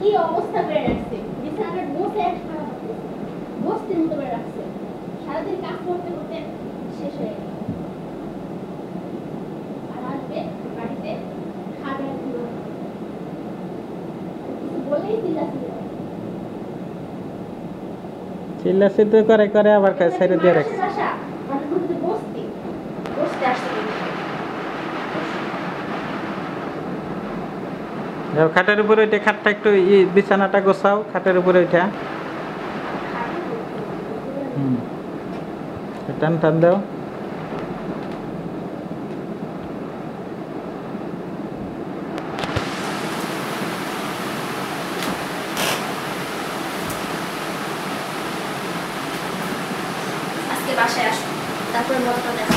এই অবস্থা করে রাখছে, বিছানাটা বসে একখানা বসতে মতো করে রাখছে। সারাদিন কাজ করতে করতে শেষ হয়ে গেল। আর আসবে বাড়িতে খাবে আর ঘুমাবে। কিছু বলেই চিল্লাচিল্লি করে করে আবার ছেড়ে দিয়ে রাখছে। খাটের উপরে ওইটা, খাটটা একটু বিছানাটা গোছাও খাটের উপরে ওইটা। টান টান দাও। বাসায় আসো, তারপরে মজাটা দেখো।